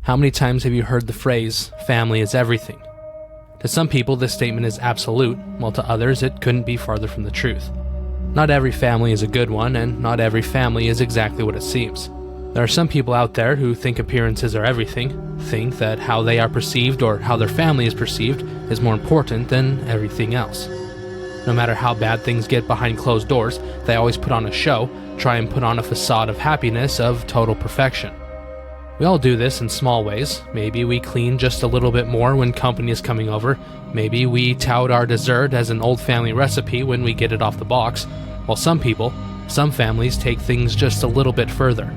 How many times have you heard the phrase, family is everything? To some people, this statement is absolute, while to others, it couldn't be farther from the truth. Not every family is a good one, and not every family is exactly what it seems. There are some people out there who think appearances are everything, think that how they are perceived or how their family is perceived is more important than everything else. No matter how bad things get behind closed doors, they always put on a show, try and put on a facade of happiness, of total perfection. We all do this in small ways. Maybe we clean just a little bit more when company is coming over. Maybe we tout our dessert as an old family recipe when we get it off the box. While some families take things just a little bit further.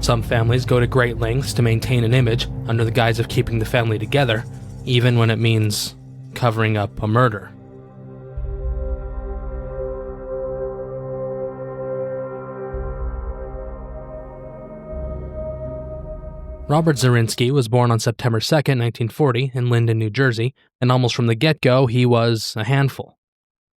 Some families go to great lengths to maintain an image under the guise of keeping the family together, even when it means covering up a murder. Robert Zarinsky was born on September 2, 1940, in Linden, New Jersey, and almost from the get-go, he was a handful.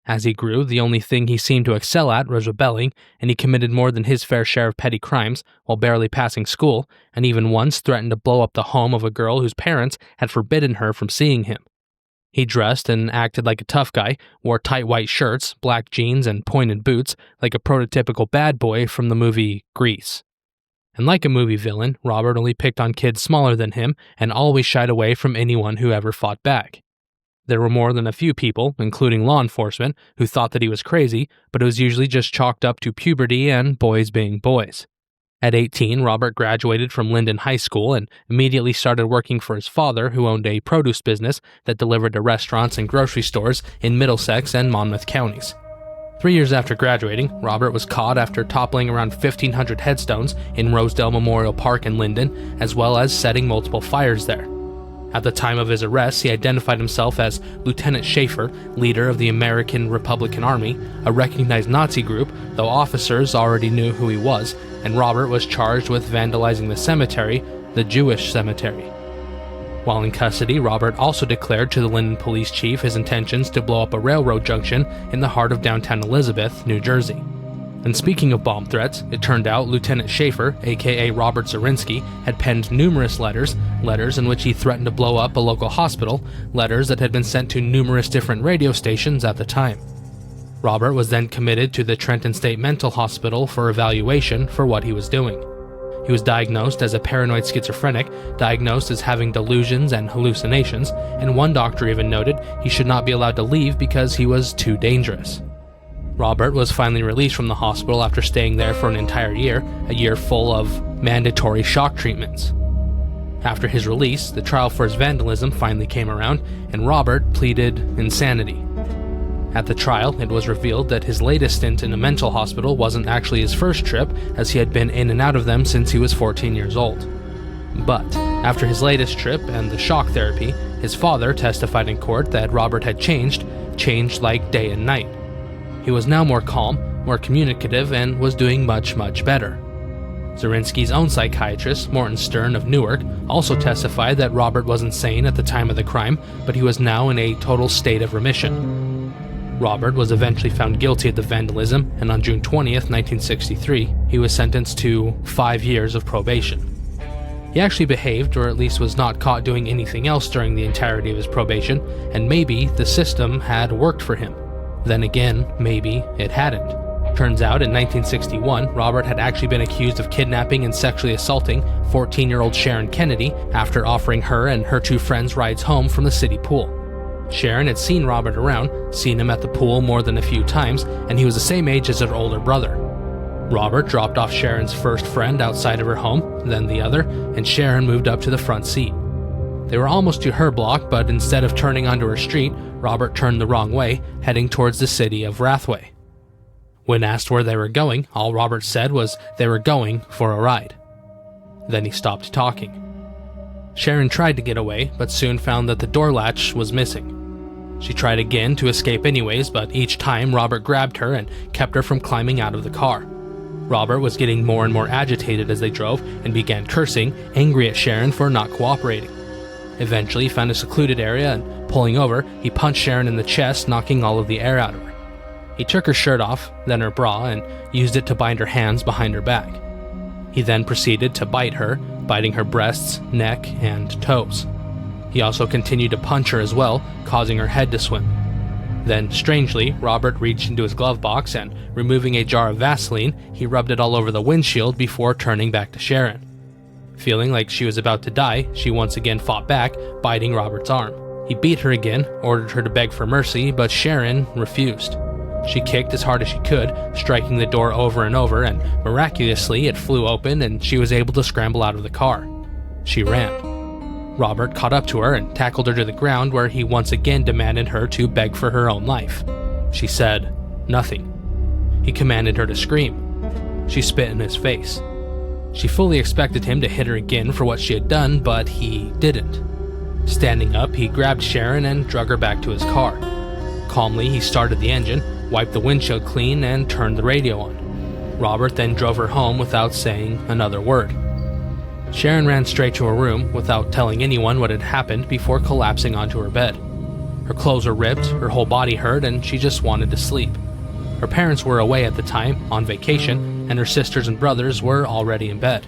As he grew, the only thing he seemed to excel at was rebelling, and he committed more than his fair share of petty crimes while barely passing school, and even once threatened to blow up the home of a girl whose parents had forbidden her from seeing him. He dressed and acted like a tough guy, wore tight white shirts, black jeans, and pointed boots, like a prototypical bad boy from the movie Grease. And like a movie villain, Robert only picked on kids smaller than him and always shied away from anyone who ever fought back. There were more than a few people, including law enforcement, who thought that he was crazy, but it was usually just chalked up to puberty and boys being boys. At 18, Robert graduated from Linden High School and immediately started working for his father, who owned a produce business that delivered to restaurants and grocery stores in Middlesex and Monmouth counties. 3 years after graduating, Robert was caught after toppling around 1,500 headstones in Rosedale Memorial Park in Linden, as well as setting multiple fires there. At the time of his arrest, he identified himself as Lieutenant Schaefer, leader of the American Republican Army, a recognized Nazi group, though officers already knew who he was, and Robert was charged with vandalizing the cemetery, the Jewish cemetery. While in custody, Robert also declared to the Linden police chief his intentions to blow up a railroad junction in the heart of downtown Elizabeth, New Jersey. And speaking of bomb threats, it turned out Lieutenant Schaefer, aka Robert Zarinsky, had penned numerous letters in which he threatened to blow up a local hospital, letters that had been sent to numerous different radio stations at the time. Robert was then committed to the Trenton State Mental Hospital for evaluation for what he was doing. He was diagnosed as a paranoid schizophrenic, diagnosed as having delusions and hallucinations, and one doctor even noted he should not be allowed to leave because he was too dangerous. Robert was finally released from the hospital after staying there for an entire year, a year full of mandatory shock treatments. After his release, the trial for his vandalism finally came around, and Robert pleaded insanity. At the trial, it was revealed that his latest stint in a mental hospital wasn't actually his first trip, as he had been in and out of them since he was 14 years old. But after his latest trip and the shock therapy, his father testified in court that Robert had changed like day and night. He was now more calm, more communicative, and was doing much, much better. Zerinsky's own psychiatrist, Morton Stern of Newark, also testified that Robert was insane at the time of the crime, but he was now in a total state of remission. Robert was eventually found guilty of the vandalism, and on June 20th, 1963, he was sentenced to 5 years of probation. He actually behaved, or at least was not caught doing anything else during the entirety of his probation, and maybe the system had worked for him. Then again, maybe it hadn't. Turns out, in 1961, Robert had actually been accused of kidnapping and sexually assaulting 14-year-old Sharon Kennedy after offering her and her 2 friends rides home from the city pool. Sharon had seen Robert around, seen him at the pool more than a few times, and he was the same age as her older brother. Robert dropped off Sharon's first friend outside of her home, then the other, and Sharon moved up to the front seat. They were almost to her block, but instead of turning onto her street, Robert turned the wrong way, heading towards the city of Rathway. When asked where they were going, all Robert said was they were going for a ride. Then he stopped talking. Sharon tried to get away, but soon found that the door latch was missing. She tried again to escape anyways, but each time Robert grabbed her and kept her from climbing out of the car. Robert was getting more and more agitated as they drove and began cursing, angry at Sharon for not cooperating. Eventually, he found a secluded area and, pulling over, he punched Sharon in the chest, knocking all of the air out of her. He took her shirt off, then her bra, and used it to bind her hands behind her back. He then proceeded to bite her, biting her breasts, neck, and toes. He also continued to punch her as well, causing her head to swim. Then, strangely, Robert reached into his glove box and, removing a jar of Vaseline, he rubbed it all over the windshield before turning back to Sharon. Feeling like she was about to die, she once again fought back, biting Robert's arm. He beat her again, ordered her to beg for mercy, but Sharon refused. She kicked as hard as she could, striking the door over and over, and miraculously it flew open and she was able to scramble out of the car. She ran. Robert caught up to her and tackled her to the ground, where he once again demanded her to beg for her own life. She said nothing. He commanded her to scream. She spit in his face. She fully expected him to hit her again for what she had done, but he didn't. Standing up, he grabbed Sharon and drug her back to his car. Calmly, he started the engine, wiped the windshield clean, and turned the radio on. Robert then drove her home without saying another word. Sharon ran straight to her room without telling anyone what had happened before collapsing onto her bed. Her clothes were ripped, her whole body hurt, and she just wanted to sleep. Her parents were away at the time, on vacation, and her sisters and brothers were already in bed.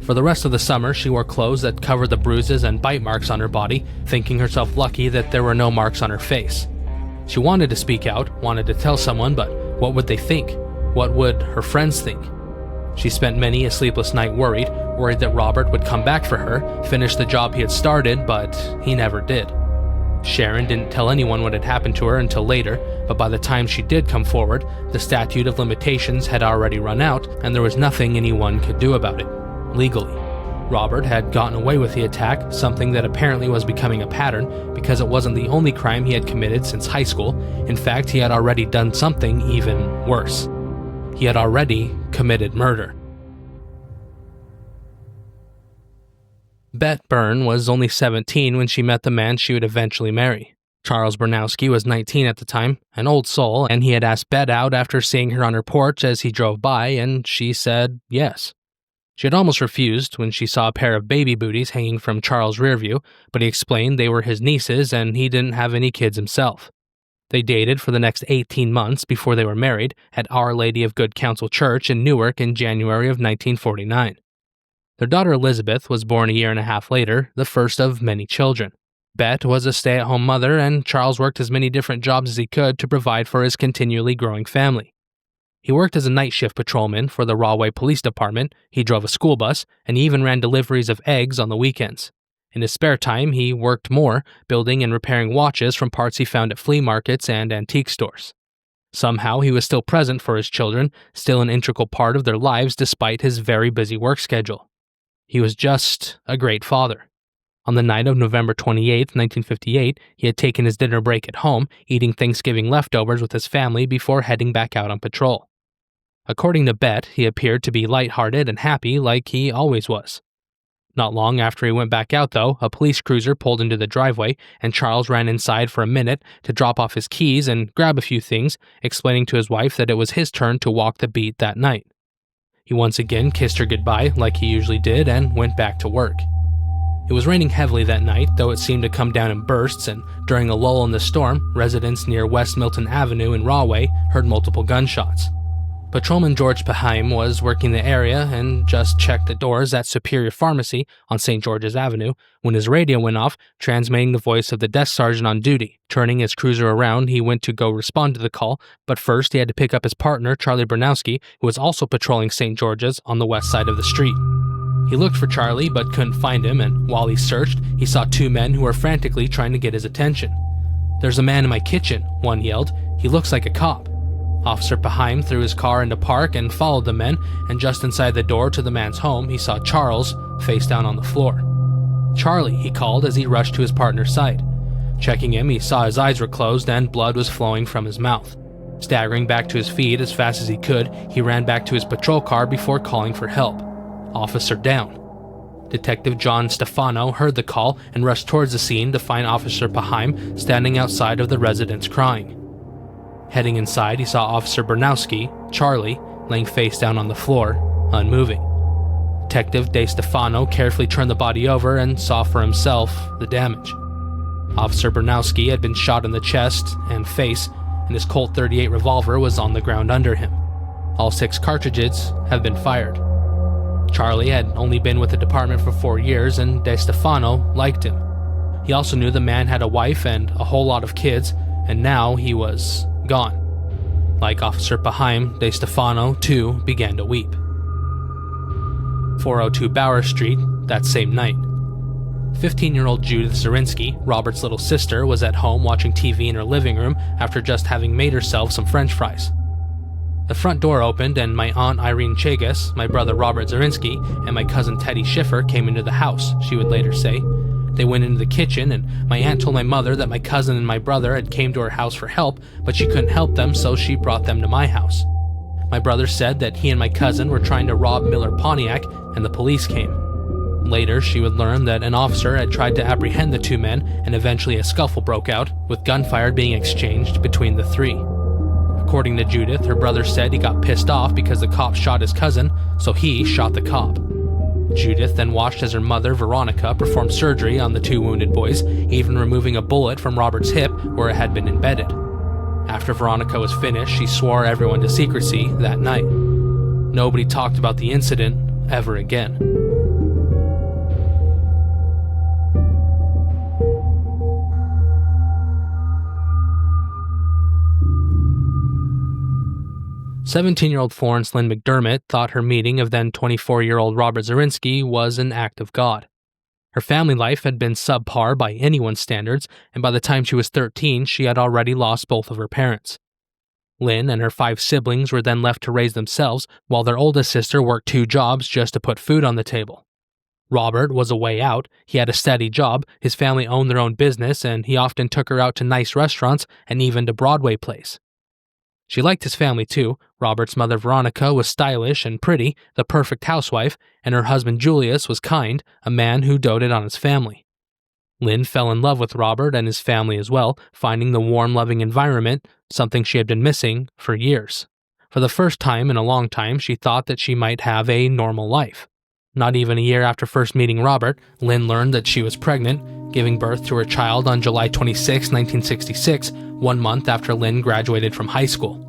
For the rest of the summer, she wore clothes that covered the bruises and bite marks on her body, thinking herself lucky that there were no marks on her face. She wanted to speak out, wanted to tell someone, but what would they think? What would her friends think? She spent many a sleepless night worried that Robert would come back for her, finish the job he had started, but he never did. Sharon didn't tell anyone what had happened to her until later, but by the time she did come forward, the statute of limitations had already run out, and there was nothing anyone could do about it, legally. Robert had gotten away with the attack, something that apparently was becoming a pattern, because it wasn't the only crime he had committed since high school. In fact, he had already done something even worse. He had already committed murder. Bette Byrne was only 17 when she met the man she would eventually marry. Charles Bernoskie was 19 at the time, an old soul, and he had asked Bette out after seeing her on her porch as he drove by, and she said yes. She had almost refused when she saw a pair of baby booties hanging from Charles' rear view, but he explained they were his nieces and he didn't have any kids himself. They dated for the next 18 months before they were married at Our Lady of Good Counsel Church in Newark in January of 1949. Their daughter Elizabeth was born a year and a half later, the first of many children. Bette was a stay-at-home mother, and Charles worked as many different jobs as he could to provide for his continually growing family. He worked as a night shift patrolman for the Rahway Police Department, he drove a school bus, and he even ran deliveries of eggs on the weekends. In his spare time, he worked more, building and repairing watches from parts he found at flea markets and antique stores. Somehow, he was still present for his children, still an integral part of their lives despite his very busy work schedule. He was just a great father. On the night of November 28, 1958, he had taken his dinner break at home, eating Thanksgiving leftovers with his family before heading back out on patrol. According to Bette, he appeared to be lighthearted and happy like he always was. Not long after he went back out, though, a police cruiser pulled into the driveway, and Charles ran inside for a minute to drop off his keys and grab a few things, explaining to his wife that it was his turn to walk the beat that night. He once again kissed her goodbye like he usually did and went back to work. It was raining heavily that night, though it seemed to come down in bursts, and during a lull in the storm, residents near West Milton Avenue in Rahway heard multiple gunshots. Patrolman George Paheim was working the area and just checked the doors at Superior Pharmacy on St. George's Avenue when his radio went off, transmitting the voice of the desk sergeant on duty. Turning his cruiser around, he went to go respond to the call, but first he had to pick up his partner, Charlie Bernoskie, who was also patrolling St. George's on the west side of the street. He looked for Charlie but couldn't find him, and while he searched, he saw two men who were frantically trying to get his attention. "There's a man in my kitchen," one yelled. "He looks like a cop." Officer Paheim threw his car into park and followed the men, and just inside the door to the man's home, he saw Charles face down on the floor. "Charlie," he called as he rushed to his partner's side. Checking him, he saw his eyes were closed and blood was flowing from his mouth. Staggering back to his feet as fast as he could, he ran back to his patrol car before calling for help. "Officer down." Detective John Stefano heard the call and rushed towards the scene to find Officer Paheim standing outside of the residence crying. Heading inside, he saw Officer Bernoskie, Charlie, laying face down on the floor, unmoving. Detective De Stefano carefully turned the body over and saw for himself the damage. Officer Bernoskie had been shot in the chest and face, and his Colt .38 revolver was on the ground under him. All 6 cartridges have been fired. Charlie had only been with the department for 4 years, and De Stefano liked him. He also knew the man had a wife and a whole lot of kids, and now he was gone. Like Officer Paheim, De Stefano, too, began to weep. 402 Bower Street, that same night. 15-year-old Judith Zerinsky, Robert's little sister, was at home watching TV in her living room after just having made herself some French fries. The front door opened and my aunt Irene Chagas, my brother Robert Zarinsky, and my cousin Teddy Schiffer came into the house, she would later say. They went into the kitchen and my aunt told my mother that my cousin and my brother had came to her house for help, but she couldn't help them, so she brought them to my house. My brother said that he and my cousin were trying to rob Miller Pontiac and the police came. Later, she would learn that an officer had tried to apprehend the two men and eventually a scuffle broke out, with gunfire being exchanged between the three. According to Judith, her brother said he got pissed off because the cop shot his cousin, so he shot the cop. Judith then watched as her mother, Veronica, performed surgery on the two wounded boys, even removing a bullet from Robert's hip where it had been embedded. After Veronica was finished, she swore everyone to secrecy that night. Nobody talked about the incident ever again. "17-year-old Florence Lynn McDermott thought her meeting of then 24-year-old Robert Zarinsky was an act of God. Her family life had been subpar by anyone's standards, and by the time she was 13, she had already lost both of her parents. Lynn and her 5 siblings were then left to raise themselves, while their oldest sister worked 2 jobs just to put food on the table. Robert was a way out. He had a steady job, his family owned their own business, and he often took her out to nice restaurants and even to Broadway plays. She liked his family too. Robert's mother Veronica was stylish and pretty, the perfect housewife, and her husband Julius was kind, a man who doted on his family. Lynn fell in love with Robert and his family as well, finding the warm, loving environment, something she had been missing for years. For the first time in a long time, she thought that she might have a normal life. Not even a year after first meeting Robert, Lynn learned that she was pregnant, giving birth to her child on July 26, 1966, 1 month after Lynn graduated from high school.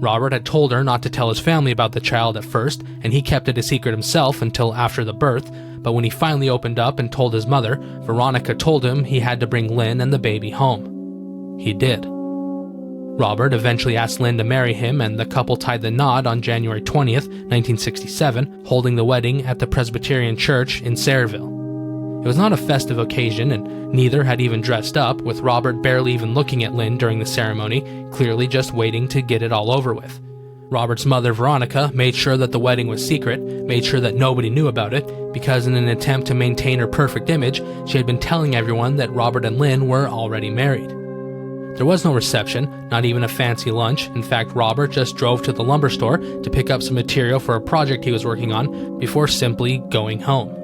Robert had told her not to tell his family about the child at first, and he kept it a secret himself until after the birth, but when he finally opened up and told his mother, Veronica told him he had to bring Lynn and the baby home. He did. Robert eventually asked Lynn to marry him, and the couple tied the knot on January 20th, 1967, holding the wedding at the Presbyterian Church in Sayreville. It was not a festive occasion, and neither had even dressed up, with Robert barely even looking at Lynn during the ceremony, clearly just waiting to get it all over with. Robert's mother, Veronica, made sure that the wedding was secret, made sure that nobody knew about it, because in an attempt to maintain her perfect image, she had been telling everyone that Robert and Lynn were already married. There was no reception, not even a fancy lunch. In fact, Robert just drove to the lumber store to pick up some material for a project he was working on before simply going home.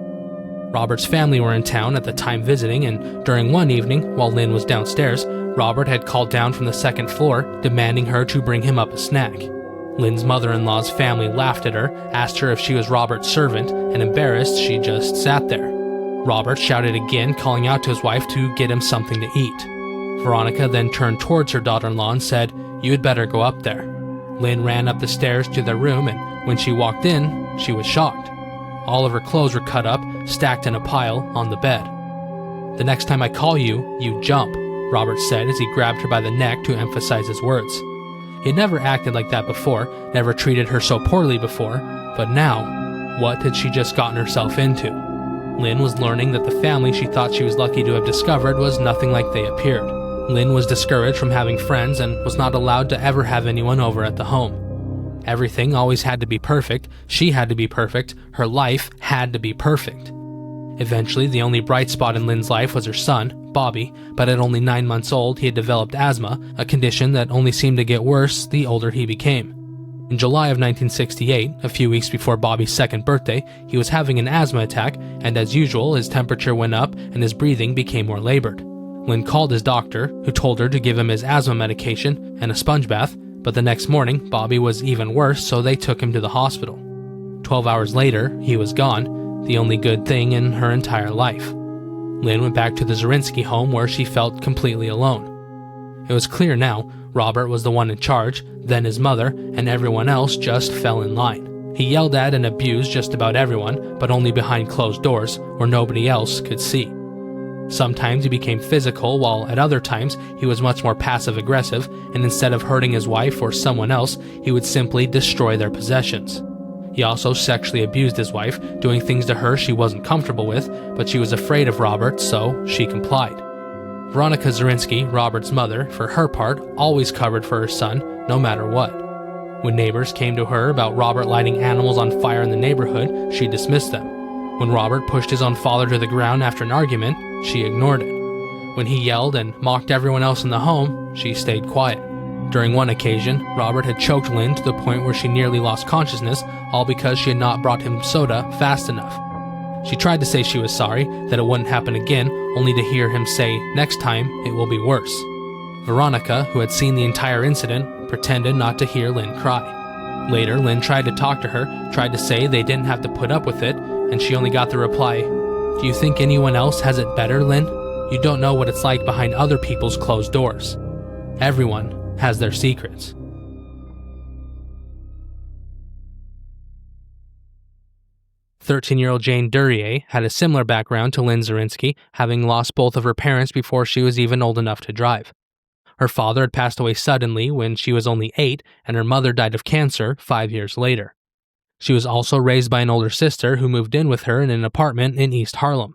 Robert's family were in town at the time visiting, and during one evening, while Lynn was downstairs, Robert had called down from the second floor, demanding her to bring him up a snack. Lynn's mother-in-law's family laughed at her, asked her if she was Robert's servant, and embarrassed, she just sat there. Robert shouted again, calling out to his wife to get him something to eat. Veronica then turned towards her daughter-in-law and said, "You had better go up there." Lynn ran up the stairs to their room, and when she walked in, she was shocked. All of her clothes were cut up, stacked in a pile on the bed. "The next time I call you, you jump," Robert said as he grabbed her by the neck to emphasize his words. He had never acted like that before, never treated her so poorly before, but now, what had she just gotten herself into? Lynn was learning that the family she thought she was lucky to have discovered was nothing like they appeared. Lynn was discouraged from having friends and was not allowed to ever have anyone over at the home. Everything always had to be perfect, she had to be perfect, her life had to be perfect. Eventually, the only bright spot in Lynn's life was her son, Bobby, but at only 9 months old, he had developed asthma, a condition that only seemed to get worse the older he became. In July of 1968, a few weeks before Bobby's 2nd birthday, he was having an asthma attack, and as usual, his temperature went up and his breathing became more labored. Lynn called his doctor, who told her to give him his asthma medication and a sponge bath, but the next morning, Bobby was even worse, so they took him to the hospital. 12 hours later, he was gone, the only good thing in her entire life. Lynn went back to the Zerinsky home where she felt completely alone. It was clear now, Robert was the one in charge, then his mother, and everyone else just fell in line. He yelled at and abused just about everyone, but only behind closed doors, where nobody else could see. Sometimes he became physical, while at other times he was much more passive-aggressive, and instead of hurting his wife or someone else, he would simply destroy their possessions. He also sexually abused his wife, doing things to her she wasn't comfortable with, but she was afraid of Robert, so she complied. Veronica Zerinsky, Robert's mother, for her part, always covered for her son, no matter what. When neighbors came to her about Robert lighting animals on fire in the neighborhood, she dismissed them. When Robert pushed his own father to the ground after an argument, she ignored it. When he yelled and mocked everyone else in the home, she stayed quiet. During one occasion, Robert had choked Lynn to the point where she nearly lost consciousness, all because she had not brought him soda fast enough. She tried to say she was sorry, that it wouldn't happen again, only to hear him say, "Next time, it will be worse." Veronica, who had seen the entire incident, pretended not to hear Lynn cry. Later, Lynn tried to talk to her, tried to say they didn't have to put up with it, and she only got the reply, "Do you think anyone else has it better, Lynn? You don't know what it's like behind other people's closed doors. Everyone has their secrets." "13-year-old Jane Durrua had a similar background to Lynn Zerinsky, having lost both of her parents before she was even old enough to drive. Her father had passed away suddenly when she was only 8, and her mother died of cancer 5 years later. She was also raised by an older sister who moved in with her in an apartment in East Harlem.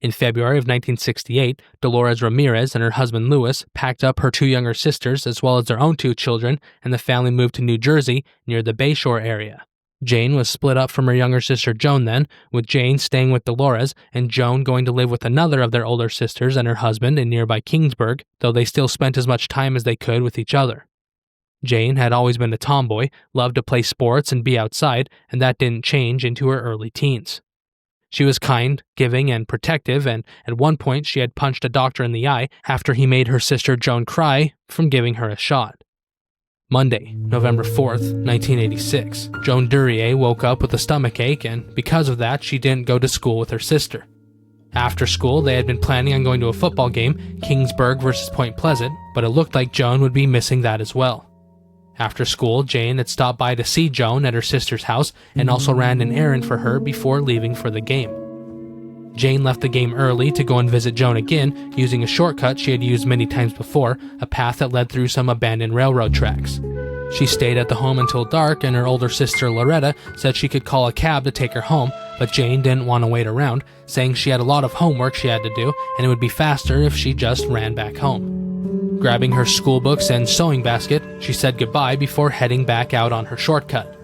In February of 1968, Dolores Ramirez and her husband Louis packed up her 2 younger sisters as well as their own 2 children, and the family moved to New Jersey near the Bayshore area. Jane was split up from her younger sister Joan then, with Jane staying with Dolores and Joan going to live with another of their older sisters and her husband in nearby Kingsburg, though they still spent as much time as they could with each other. Jane had always been a tomboy, loved to play sports and be outside, and that didn't change into her early teens. She was kind, giving, and protective, and at one point she had punched a doctor in the eye after he made her sister Joan cry from giving her a shot. Monday, November 4th, 1986, Joan Durrua woke up with a stomachache, and because of that, she didn't go to school with her sister. After school, they had been planning on going to a football game, Kingsburg versus Point Pleasant, but it looked like Joan would be missing that as well. After school, Jane had stopped by to see Joan at her sister's house and also ran an errand for her before leaving for the game. Jane left the game early to go and visit Joan again, using a shortcut she had used many times before, a path that led through some abandoned railroad tracks. She stayed at the home until dark, and her older sister Loretta said she could call a cab to take her home, but Jane didn't want to wait around, saying she had a lot of homework she had to do, and it would be faster if she just ran back home. Grabbing her school books and sewing basket, she said goodbye before heading back out on her shortcut.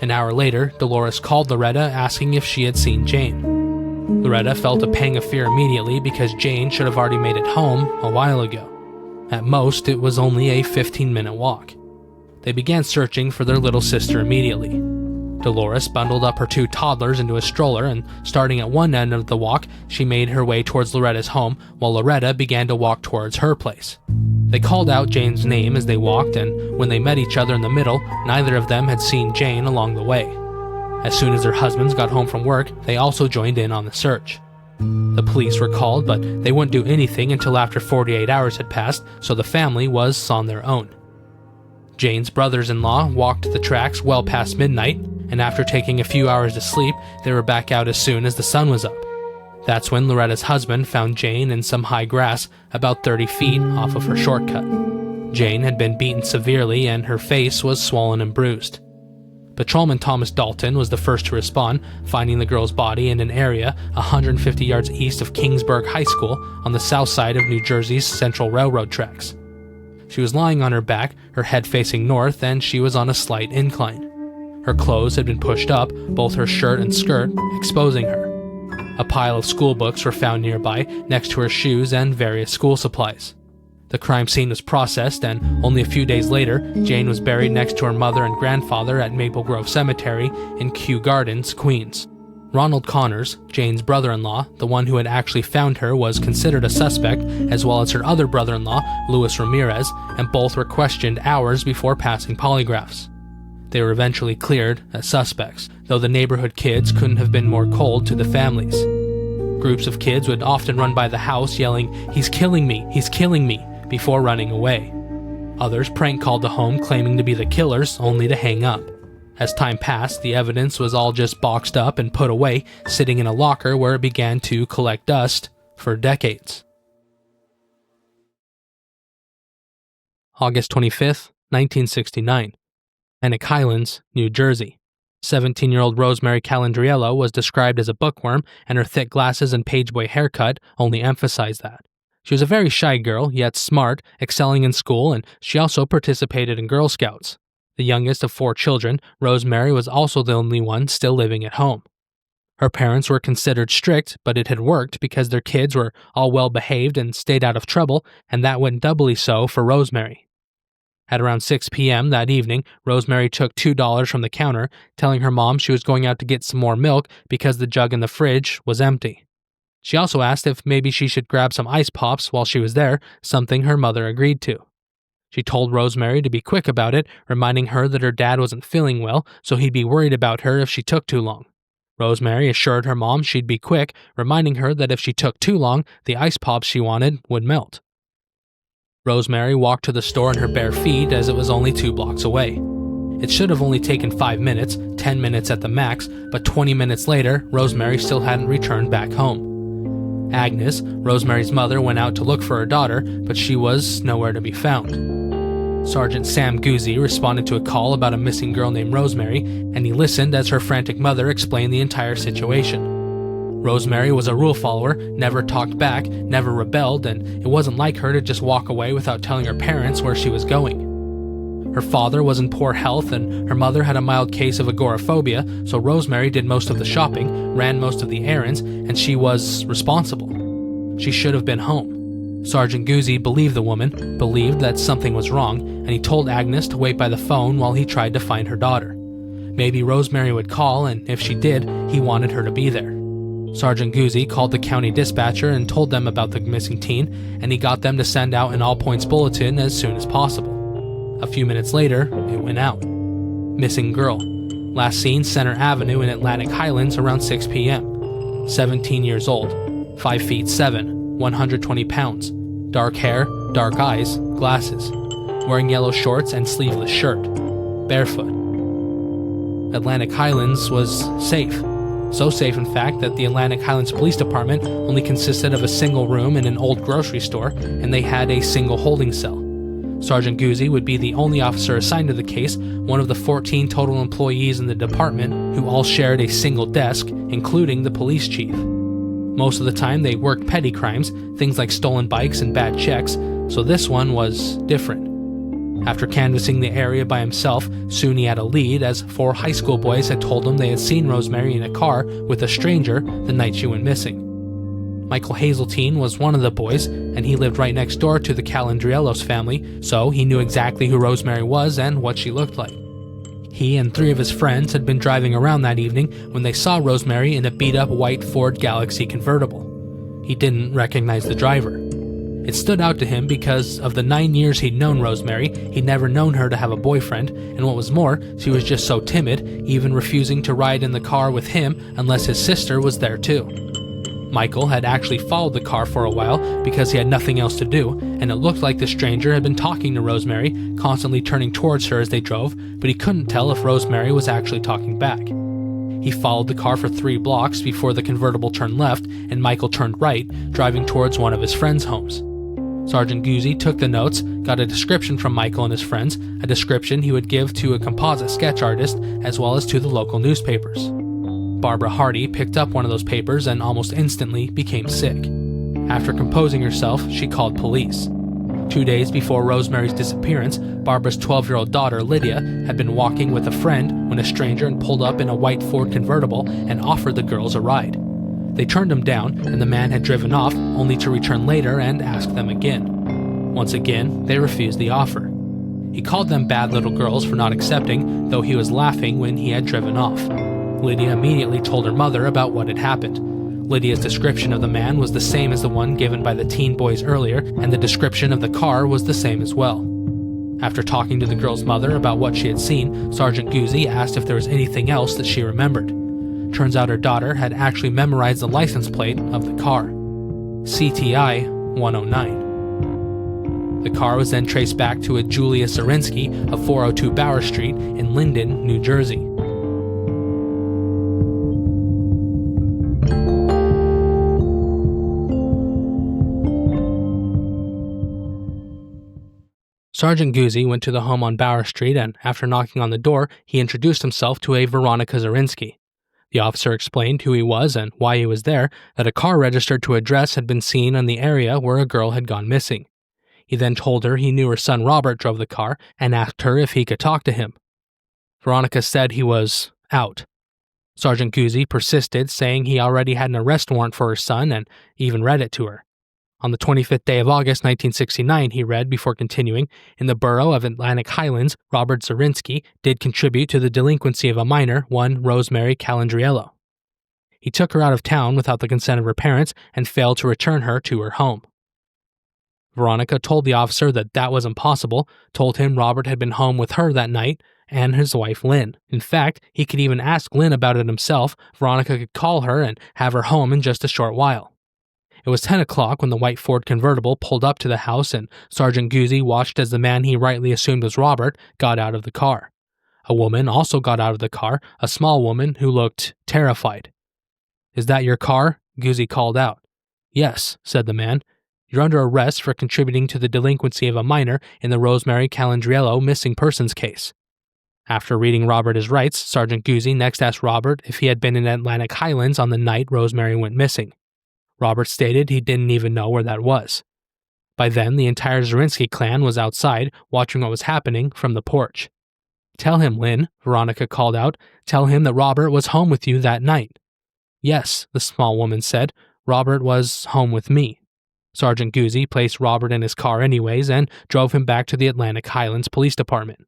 An hour later, Dolores called Loretta asking if she had seen Jane. Loretta felt a pang of fear immediately because Jane should have already made it home a while ago. At most, it was only a 15-minute walk. They began searching for their little sister immediately. Dolores bundled up her 2 toddlers into a stroller, and starting at one end of the walk, she made her way towards Loretta's home, while Loretta began to walk towards her place. They called out Jane's name as they walked, and when they met each other in the middle, neither of them had seen Jane along the way. As soon as their husbands got home from work, they also joined in on the search. The police were called, but they wouldn't do anything until after 48 hours had passed, so the family was on their own. Jane's brothers-in-law walked the tracks well past midnight, and after taking a few hours to sleep, they were back out as soon as the sun was up. That's when Loretta's husband found Jane in some high grass about 30 feet off of her shortcut. Jane had been beaten severely, and her face was swollen and bruised. Patrolman Thomas Dalton was the first to respond, finding the girl's body in an area 150 yards east of Kingsburg High School on the south side of New Jersey's Central Railroad tracks. She was lying on her back, her head facing north, and she was on a slight incline. Her clothes had been pushed up, both her shirt and skirt, exposing her. A pile of school books were found nearby, next to her shoes and various school supplies. The crime scene was processed, and only a few days later, Jane was buried next to her mother and grandfather at Maple Grove Cemetery in Kew Gardens, Queens. Ronald Connors, Jane's brother-in-law, the one who had actually found her, was considered a suspect, as well as her other brother-in-law, Louis Ramirez, and both were questioned hours before passing polygraphs. They were eventually cleared as suspects, though the neighborhood kids couldn't have been more cold to the families. Groups of kids would often run by the house yelling, "He's killing me! He's killing me!" before running away. Others prank called the home claiming to be the killers, only to hang up. As time passed, the evidence was all just boxed up and put away, sitting in a locker where it began to collect dust for decades. August 25th, 1969. Atlantic Highlands, New Jersey. 17-year-old Rosemary Calandriello was described as a bookworm, and her thick glasses and pageboy haircut only emphasized that. She was a very shy girl, yet smart, excelling in school, and she also participated in Girl Scouts. The youngest of 4 children, Rosemary was also the only one still living at home. Her parents were considered strict, but it had worked because their kids were all well behaved and stayed out of trouble, and that went doubly so for Rosemary. At around 6 p.m. that evening, Rosemary took $2 from the counter, telling her mom she was going out to get some more milk because the jug in the fridge was empty. She also asked if maybe she should grab some ice pops while she was there, something her mother agreed to. She told Rosemary to be quick about it, reminding her that her dad wasn't feeling well, so he'd be worried about her if she took too long. Rosemary assured her mom she'd be quick, reminding her that if she took too long, the ice pops she wanted would melt. Rosemary walked to the store in her bare feet as it was only 2 blocks away. It should have only taken 5 minutes, 10 minutes at the max, but 20 minutes later, Rosemary still hadn't returned back home. Agnes, Rosemary's mother, went out to look for her daughter, but she was nowhere to be found. Sergeant Sam Guzzi responded to a call about a missing girl named Rosemary, and he listened as her frantic mother explained the entire situation. Rosemary was a rule follower, never talked back, never rebelled, and it wasn't like her to just walk away without telling her parents where she was going. Her father was in poor health, and her mother had a mild case of agoraphobia, so Rosemary did most of the shopping, ran most of the errands, and she was responsible. She should have been home. Sergeant Guzzi believed the woman, believed that something was wrong, and he told Agnes to wait by the phone while he tried to find her daughter. Maybe Rosemary would call, and if she did, he wanted her to be there. Sergeant Guzzi called the county dispatcher and told them about the missing teen, and he got them to send out an all-points bulletin as soon as possible. A few minutes later, it went out. Missing girl. Last seen Center Avenue in Atlantic Highlands around 6 p.m. 17 years old. 5 feet 7, 120 pounds. Dark hair, dark eyes, glasses. Wearing yellow shorts and sleeveless shirt. Barefoot. Atlantic Highlands was safe. So safe, in fact, that the Atlantic Highlands Police Department only consisted of a single room in an old grocery store, and they had a single holding cell. Sergeant Guzzi would be the only officer assigned to the case, one of the 14 total employees in the department who all shared a single desk, including the police chief. Most of the time they worked petty crimes, things like stolen bikes and bad checks, so this one was different. After canvassing the area by himself, soon he had a lead, as 4 high school boys had told him they had seen Rosemary in a car with a stranger the night she went missing. Michael Hazeltine was one of the boys, and he lived right next door to the Calandriello's family, so he knew exactly who Rosemary was and what she looked like. He and 3 of his friends had been driving around that evening when they saw Rosemary in a beat-up white Ford Galaxy convertible. He didn't recognize the driver. It stood out to him because of the 9 years he'd known Rosemary, he'd never known her to have a boyfriend, and what was more, she was just so timid, even refusing to ride in the car with him unless his sister was there too. Michael had actually followed the car for a while because he had nothing else to do, and it looked like the stranger had been talking to Rosemary, constantly turning towards her as they drove, but he couldn't tell if Rosemary was actually talking back. He followed the car for 3 blocks before the convertible turned left and Michael turned right, driving towards one of his friends' homes. Sergeant Guzzi took the notes, got a description from Michael and his friends, a description he would give to a composite sketch artist as well as to the local newspapers. Barbara Hardy picked up one of those papers and almost instantly became sick. After composing herself, she called police. 2 days before Rosemary's disappearance, Barbara's 12-year-old daughter, Lydia, had been walking with a friend when a stranger had pulled up in a white Ford convertible and offered the girls a ride. They turned him down, and the man had driven off, only to return later and ask them again. Once again, they refused the offer. He called them bad little girls for not accepting, though he was laughing when he had driven off. Lydia immediately told her mother about what had happened. Lydia's description of the man was the same as the one given by the teen boys earlier, and the description of the car was the same as well. After talking to the girl's mother about what she had seen, Sergeant Guzzi asked if there was anything else that she remembered. Turns out her daughter had actually memorized the license plate of the car. CTI 109. The car was then traced back to a Julius Zerinsky of 402 Bower Street in Linden, New Jersey. Sergeant Guzzi went to the home on Bower Street, and after knocking on the door, he introduced himself to a Veronica Zerinsky. The officer explained who he was and why he was there, that a car registered to address had been seen in the area where a girl had gone missing. He then told her he knew her son Robert drove the car and asked her if he could talk to him. Veronica said he was out. Sergeant Guzzi persisted, saying he already had an arrest warrant for her son and even read it to her. On the 25th day of August 1969, he read, before continuing, in the borough of Atlantic Highlands, Robert Zarinsky did contribute to the delinquency of a minor, one Rosemary Calandriello. He took her out of town without the consent of her parents and failed to return her to her home. Veronica told the officer that that was impossible, told him Robert had been home with her that night, and his wife Lynn. In fact, he could even ask Lynn about it himself. Veronica could call her and have her home in just a short while. It was 10 o'clock when the white Ford convertible pulled up to the house, and Sergeant Guzzi watched as the man he rightly assumed was Robert got out of the car. A woman also got out of the car, a small woman who looked terrified. "Is that your car?" Guzzi called out. "Yes," said the man. "You're under arrest for contributing to the delinquency of a minor in the Rosemary Calandriello missing persons case." After reading Robert his rights, Sergeant Guzzi next asked Robert if he had been in Atlantic Highlands on the night Rosemary went missing. Robert stated he didn't even know where that was. By then, the entire Zerinsky clan was outside, watching what was happening from the porch. "Tell him, Lynn," Veronica called out. "Tell him that Robert was home with you that night." "Yes," the small woman said. "Robert was home with me." Sergeant Guzzi placed Robert in his car anyways and drove him back to the Atlantic Highlands Police Department.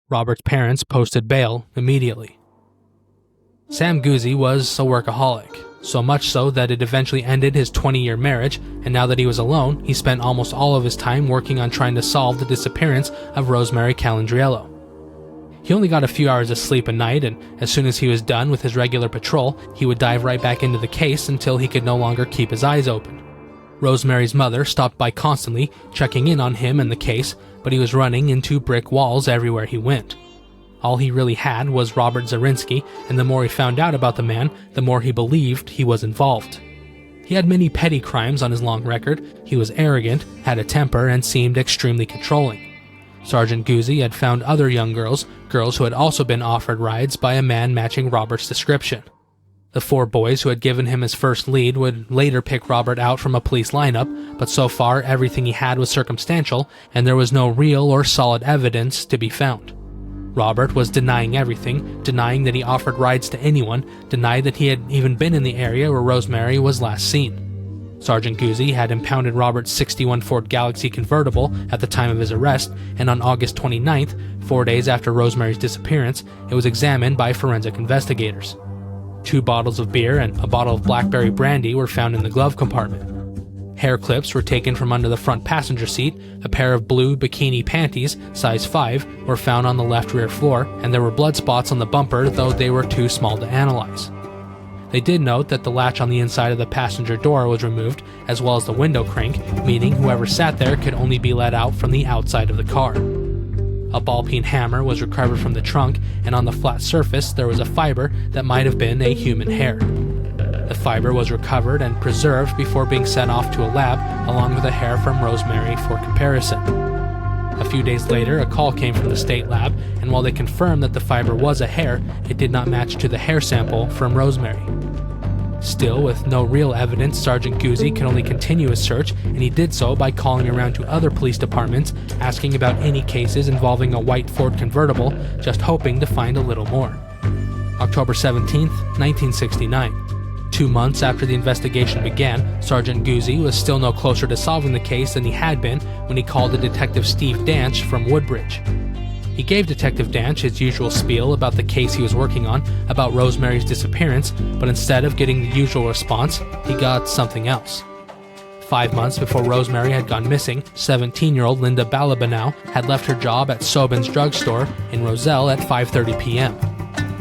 Robert's parents posted bail immediately. Sam Guzzi was a workaholic. So much so that it eventually ended his 20-year marriage, and now that he was alone, he spent almost all of his time working on trying to solve the disappearance of Rosemary Calandriello. He only got a few hours of sleep a night, and as soon as he was done with his regular patrol, he would dive right back into the case until he could no longer keep his eyes open. Rosemary's mother stopped by constantly, checking in on him and the case, but he was running into brick walls everywhere he went. All he really had was Robert Zarinsky, and the more he found out about the man, the more he believed he was involved. He had many petty crimes on his long record, he was arrogant, had a temper, and seemed extremely controlling. Sergeant Guzzi had found other young girls who had also been offered rides by a man matching Robert's description. The 4 boys who had given him his first lead would later pick Robert out from a police lineup, but so far everything he had was circumstantial, and there was no real or solid evidence to be found. Robert was denying everything, denying that he offered rides to anyone, denied that he had even been in the area where Rosemary was last seen. Sergeant Guzzi had impounded Robert's '61 Ford Galaxy convertible at the time of his arrest, and on August 29th, 4 days after Rosemary's disappearance, it was examined by forensic investigators. 2 bottles of beer and a bottle of blackberry brandy were found in the glove compartment. Hair clips were taken from under the front passenger seat, a pair of blue bikini panties, size 5, were found on the left rear floor, and there were blood spots on the bumper, though they were too small to analyze. They did note that the latch on the inside of the passenger door was removed, as well as the window crank, meaning whoever sat there could only be let out from the outside of the car. A ball-peen hammer was recovered from the trunk, and on the flat surface there was a fiber that might have been a human hair. The fiber was recovered and preserved before being sent off to a lab, along with a hair from Rosemary for comparison. A few days later, a call came from the state lab, and while they confirmed that the fiber was a hair, it did not match to the hair sample from Rosemary. Still, with no real evidence, Sergeant Guzzi could only continue his search, and he did so by calling around to other police departments, asking about any cases involving a white Ford convertible, just hoping to find a little more. October 17th, 1969. 2 months after the investigation began, Sergeant Guzzi was still no closer to solving the case than he had been when he called Detective Steve Danch from Woodbridge. He gave Detective Danch his usual spiel about the case he was working on, about Rosemary's disappearance, but instead of getting the usual response, he got something else. 5 months before Rosemary had gone missing, 17-year-old Linda Balabanow had left her job at Sobin's drugstore in Roselle at 5:30 p.m.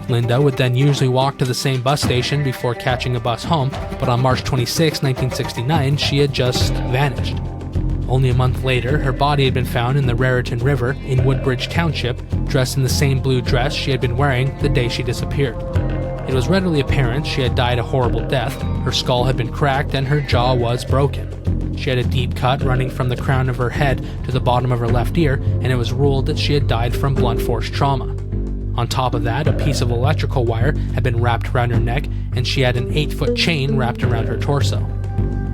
Linda would then usually walk to the same bus station before catching a bus home, but on March 26, 1969, she had just vanished. Only a month later, her body had been found in the Raritan River in Woodbridge Township, dressed in the same blue dress she had been wearing the day she disappeared. It was readily apparent she had died a horrible death. Her skull had been cracked and her jaw was broken. She had a deep cut running from the crown of her head to the bottom of her left ear, and it was ruled that she had died from blunt force trauma. On top of that, a piece of electrical wire had been wrapped around her neck, and she had an 8-foot chain wrapped around her torso.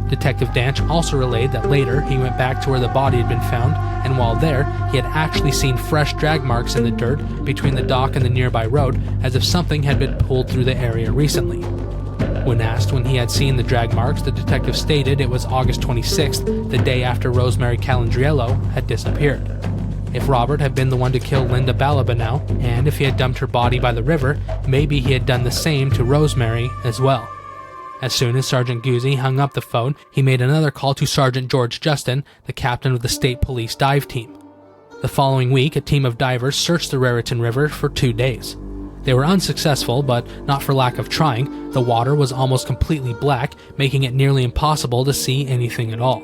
Detective Danch also relayed that later he went back to where the body had been found, and while there, he had actually seen fresh drag marks in the dirt between the dock and the nearby road, as if something had been pulled through the area recently. When asked when he had seen the drag marks, the detective stated it was August 26th, the day after Rosemary Calandriello had disappeared. If Robert had been the one to kill Linda Balabanow, and if he had dumped her body by the river, maybe he had done the same to Rosemary as well. As soon as Sergeant Guzzi hung up the phone, he made another call to Sergeant George Justin, the captain of the state police dive team. The following week, a team of divers searched the Raritan River for 2 days. They were unsuccessful, but not for lack of trying. The water was almost completely black, making it nearly impossible to see anything at all.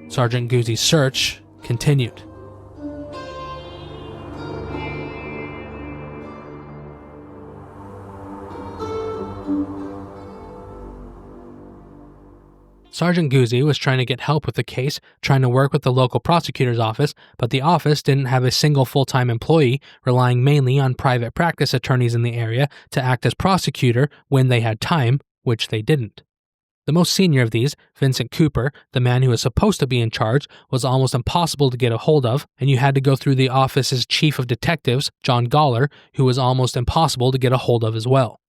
Sergeant Guzzi's search continued. Sergeant Guzzi was trying to get help with the case, trying to work with the local prosecutor's office, but the office didn't have a single full-time employee, relying mainly on private practice attorneys in the area to act as prosecutor when they had time, which they didn't. The most senior of these, Vincent Cooper, the man who was supposed to be in charge, was almost impossible to get a hold of, and you had to go through the office's chief of detectives, John Goller, who was almost impossible to get a hold of as well.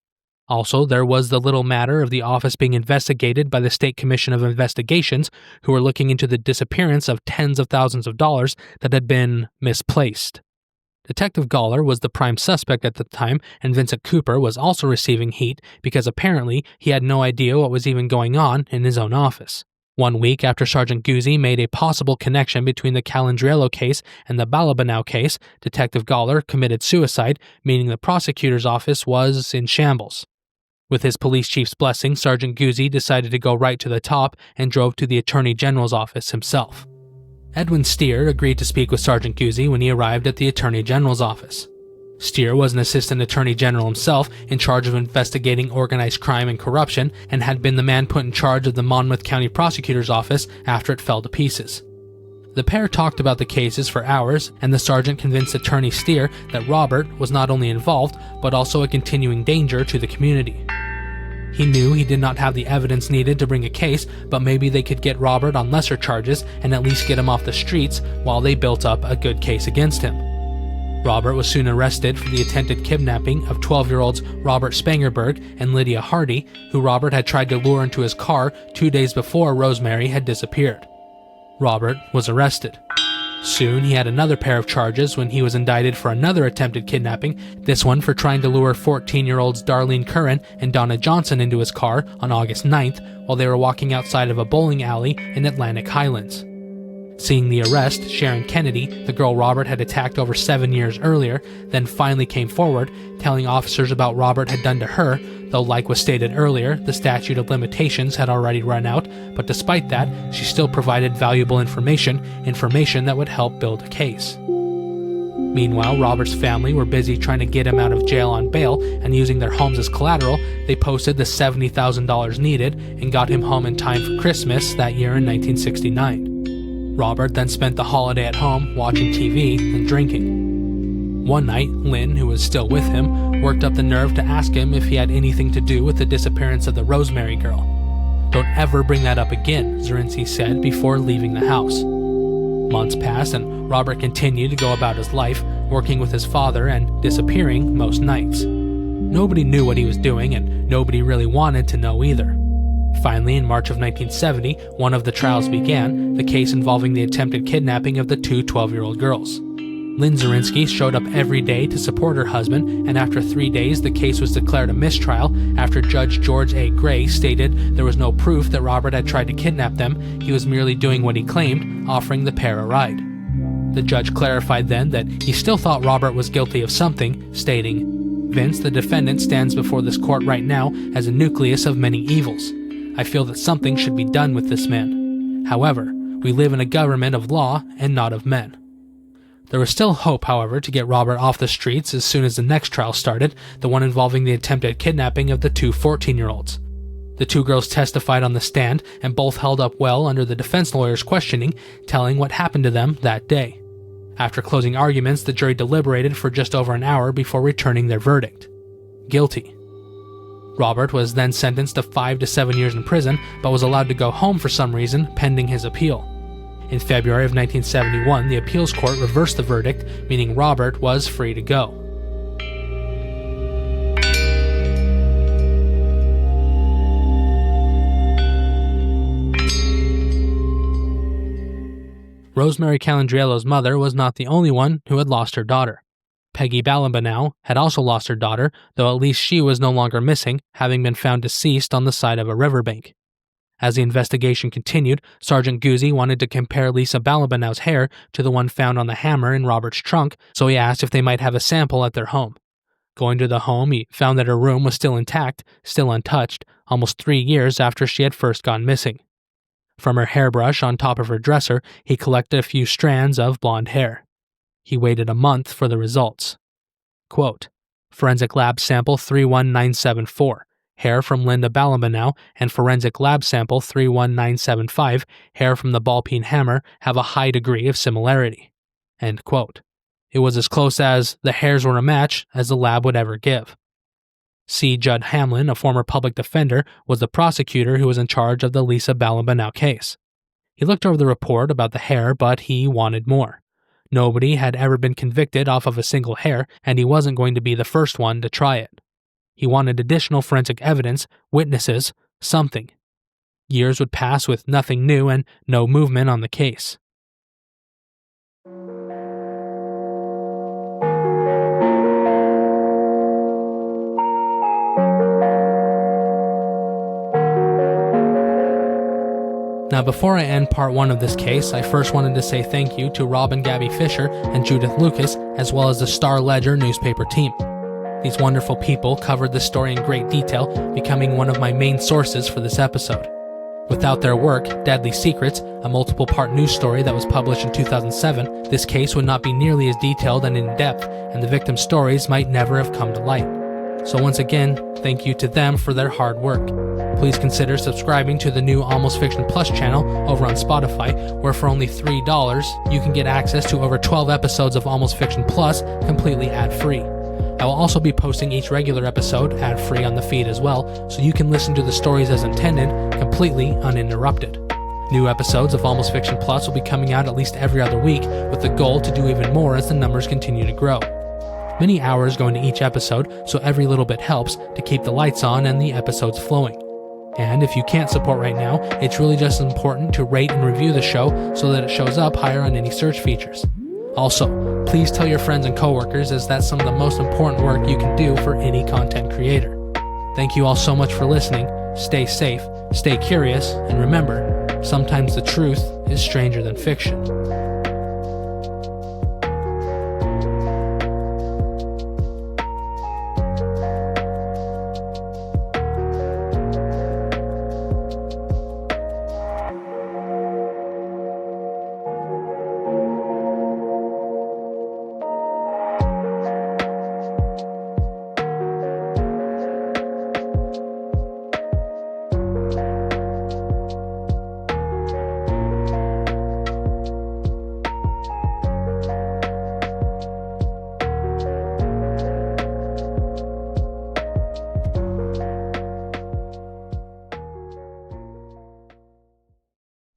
Also, there was the little matter of the office being investigated by the State Commission of Investigations, who were looking into the disappearance of tens of thousands of dollars that had been misplaced. Detective Goller was the prime suspect at the time, and Vincent Cooper was also receiving heat because apparently he had no idea what was even going on in his own office. 1 week after Sergeant Guzzi made a possible connection between the Calandriello case and the Balabanow case, Detective Goller committed suicide, meaning the prosecutor's office was in shambles. With his police chief's blessing, Sergeant Guzzi decided to go right to the top and drove to the Attorney General's office himself. Edwin Steer agreed to speak with Sergeant Guzzi when he arrived at the Attorney General's office. Steer was an assistant attorney general himself, in charge of investigating organized crime and corruption, and had been the man put in charge of the Monmouth County Prosecutor's office after it fell to pieces. The pair talked about the cases for hours, and the sergeant convinced Attorney Steer that Robert was not only involved, but also a continuing danger to the community. He knew he did not have the evidence needed to bring a case, but maybe they could get Robert on lesser charges and at least get him off the streets while they built up a good case against him. Robert was soon arrested for the attempted kidnapping of 12-year-olds Robert Spangerberg and Lydia Hardy, who Robert had tried to lure into his car 2 days before Rosemary had disappeared. Robert was arrested. Soon he had another pair of charges when he was indicted for another attempted kidnapping, this one for trying to lure 14-year-olds Darlene Curran and Donna Johnson into his car on August 9th while they were walking outside of a bowling alley in Atlantic Highlands. Seeing the arrest, Sharon Kennedy, the girl Robert had attacked over 7 years earlier, then finally came forward, telling officers about what Robert had done to her, though like was stated earlier, the statute of limitations had already run out, but despite that, she still provided valuable information that would help build a case. Meanwhile, Robert's family were busy trying to get him out of jail on bail, and using their homes as collateral, they posted the $70,000 needed and got him home in time for Christmas that year in 1969. Robert then spent the holiday at home watching TV and drinking. One night, Lynn, who was still with him, worked up the nerve to ask him if he had anything to do with the disappearance of the Rosemary girl. "Don't ever bring that up again," Zerinsky said before leaving the house. Months passed and Robert continued to go about his life, working with his father and disappearing most nights. Nobody knew what he was doing and nobody really wanted to know either. Finally, in March of 1970, one of the trials began, the case involving the attempted kidnapping of the two 12-year-old girls. Lynn Zerinsky showed up every day to support her husband, and after 3 days the case was declared a mistrial after Judge George A. Gray stated there was no proof that Robert had tried to kidnap them, he was merely doing what he claimed, offering the pair a ride. The judge clarified then that he still thought Robert was guilty of something, stating, "Vince, the defendant, stands before this court right now as a nucleus of many evils. I feel that something should be done with this man. However, We live in a government of law and not of men. There was still hope, however, to get Robert off the streets as soon as the next trial started, the one involving the attempted kidnapping of the two 14-year-olds. The two girls testified on the stand and both held up well under the defense lawyer's questioning, telling what happened to them that day. After closing arguments, the jury deliberated for just over an hour before returning their verdict: guilty. Robert was then sentenced to 5 to 7 years in prison, but was allowed to go home for some reason, pending his appeal. In February of 1971, the appeals court reversed the verdict, meaning Robert was free to go. Rosemary Calandriello's mother was not the only one who had lost her daughter. Peggy Balabanow had also lost her daughter, though at least she was no longer missing, having been found deceased on the side of a riverbank. As the investigation continued, Sergeant Guzzi wanted to compare Lisa Balabanow's hair to the one found on the hammer in Robert's trunk, so he asked if they might have a sample at their home. Going to the home, he found that her room was still intact, still untouched, almost 3 years after she had first gone missing. From her hairbrush on top of her dresser, he collected a few strands of blonde hair. He waited a month for the results. Quote, Forensic Lab Sample 31974. Hair from Linda Balabanow, and Forensic Lab Sample 31975, hair from the ball-peen hammer, have a high degree of similarity. End quote. It was as close as the hairs were a match as the lab would ever give. C. Judd Hamlin, a former public defender, was the prosecutor who was in charge of the Lisa Balabanow case. He looked over the report about the hair, but he wanted more. Nobody had ever been convicted off of a single hair, and he wasn't going to be the first one to try it. He wanted additional forensic evidence, witnesses, something. Years would pass with nothing new and no movement on the case. Now, before I end part 1 of this case, I first wanted to say thank you to Rob and Gabby Fisher and Judith Lucas, as well as the Star-Ledger newspaper team. These wonderful people covered this story in great detail, becoming one of my main sources for this episode. Without their work, Deadly Secrets, a multiple-part news story that was published in 2007, this case would not be nearly as detailed and in-depth, and the victims' stories might never have come to light. So once again, thank you to them for their hard work. Please consider subscribing to the new Almost Fiction Plus channel over on Spotify, where for only $3, you can get access to over 12 episodes of Almost Fiction Plus completely ad-free. I will also be posting each regular episode ad-free on the feed as well, so you can listen to the stories as intended, completely uninterrupted. New episodes of Almost Fiction Plus will be coming out at least every other week, with the goal to do even more as the numbers continue to grow. Many hours go into each episode, so every little bit helps to keep the lights on and the episodes flowing. And if you can't support right now, it's really just important to rate and review the show so that it shows up higher on any search features. Also, please tell your friends and coworkers, as that's some of the most important work you can do for any content creator. Thank you all so much for listening. Stay safe, stay curious, and remember, sometimes the truth is stranger than fiction.